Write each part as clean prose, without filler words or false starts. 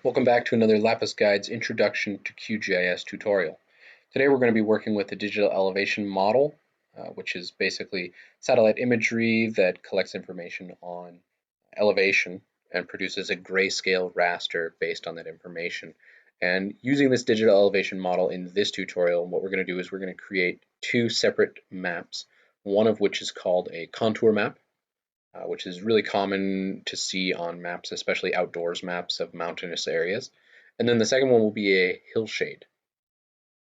Welcome back to another Lapis Guides Introduction to QGIS tutorial. Today we're going to be working with the digital elevation model, which is basically satellite imagery that collects information on elevation and produces a grayscale raster based on that information. And using this digital elevation model in this tutorial, what we're going to do is we're going to create two separate maps, one of which is called a contour map, which is really common to see on maps, especially outdoors maps of mountainous areas. And then the second one will be a hillshade.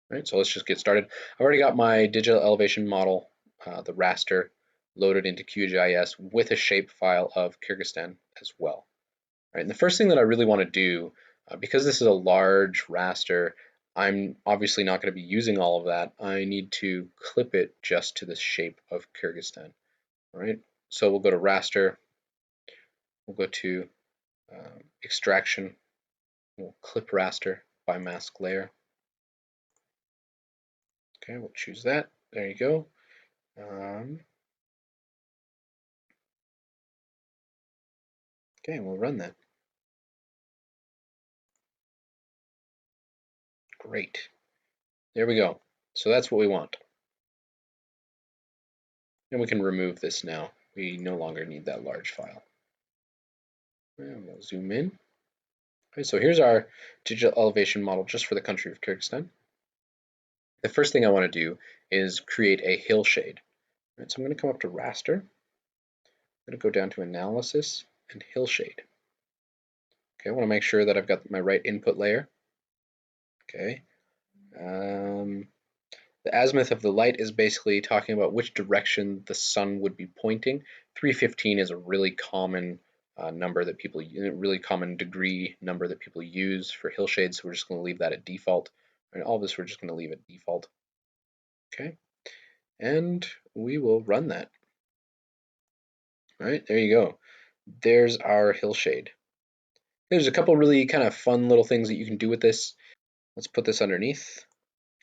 Right, so let's just get started. I've already got my digital elevation model, the raster, loaded into QGIS with a shapefile of Kyrgyzstan as well. Right, and the first thing that I really want to do, because this is a large raster, I'm obviously not going to be using all of that. I need to clip it just to the shape of Kyrgyzstan. All right, so we'll go to raster. We'll go to extraction. We'll clip raster by mask layer. Okay, we'll choose that. There you go. Okay, we'll run that. Great. There we go. So that's what we want. And we can remove this now. We no longer need that large file. And we'll zoom in. Okay, so here's our digital elevation model just for the country of Kyrgyzstan. The first thing I want to do is create a hillshade. Right, so I'm going to come up to raster. I'm going to go down to analysis and hillshade. Okay, I want to make sure that I've got my right input layer. Okay. The azimuth of the light is basically talking about which direction the sun would be pointing. 315 is a really common number that people, really common degree number that people use for hillshades. So we're just going to leave that at default. And all this we're just going to leave at default. Okay, and we will run that. All right, there you go. There's our hillshade. There's a couple really kind of fun little things that you can do with this. Let's put this underneath.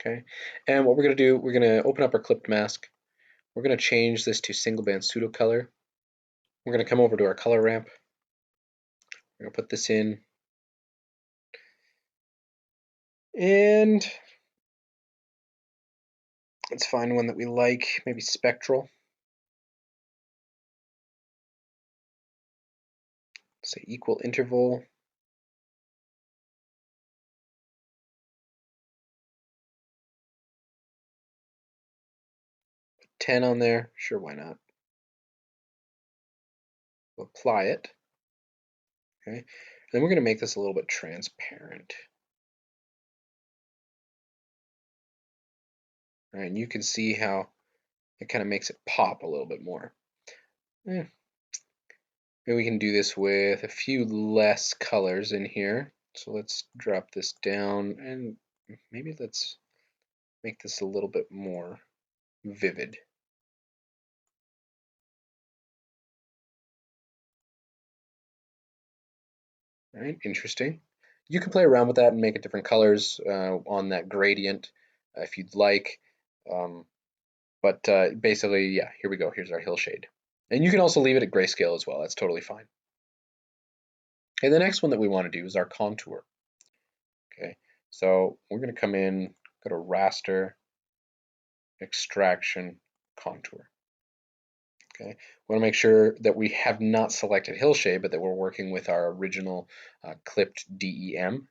Okay, and what we're going to do, we're going to open up our clipped mask. We're going to change this to single band pseudo color. We're going to come over to our color ramp. We're going to put this in. And let's find one that we like, maybe spectral. Say equal interval. Put 10 on there. Sure, why not? We'll apply it. Okay. And then we're going to make this a little bit transparent. All right, and you can see how it kind of makes it pop a little bit more. Maybe we can do this with a few less colors in here. So let's drop this down and maybe let's make this a little bit more vivid. All right, interesting. You can play around with that and make it different colors on that gradient if you'd like. But basically, yeah, here we go. Here's our hillshade. And you can also leave it at grayscale as well. That's totally fine. Okay, the next one that we want to do is our contour. Okay, so we're going to come in, go to raster, extraction, contour. Okay, we want to make sure that we have not selected hillshade, but that we're working with our original clipped DEM.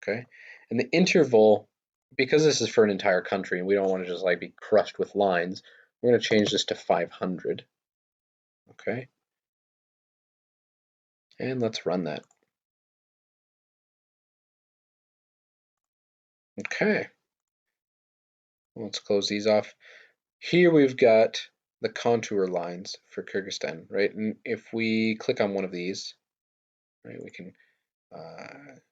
Okay, and the interval, because this is for an entire country and we don't want to just like be crushed with lines, we're going to change this to 500. Okay, and let's run that. Okay, let's close these off. Here we've got the contour lines for Kyrgyzstan, right? And if we click on one of these, right, we can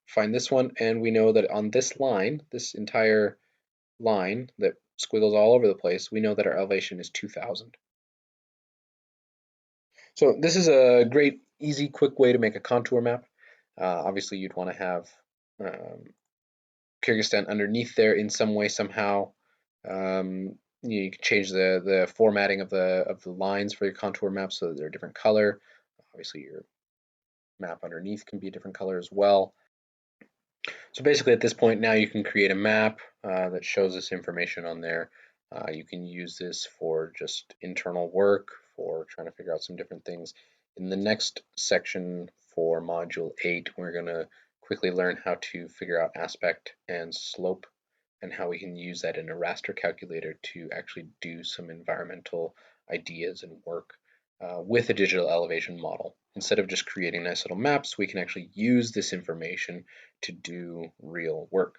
find this one, and we know that on this line, this entire line that squiggles all over the place, we know that our elevation is 2000. So this is a great, easy, quick way to make a contour map. Obviously, you'd want to have Kyrgyzstan underneath there in some way, somehow. You can change the formatting of the lines for your contour map so that they're a different color. Obviously, your map underneath can be a different color as well. So basically at this point now you can create a map that shows this information on there. You can use this for just internal work, for trying to figure out some different things. In the next section for Module 8, we're going to quickly learn how to figure out aspect and slope and how we can use that in a raster calculator to actually do some environmental ideas and work with a digital elevation model. Instead of just creating nice little maps, we can actually use this information to do real work.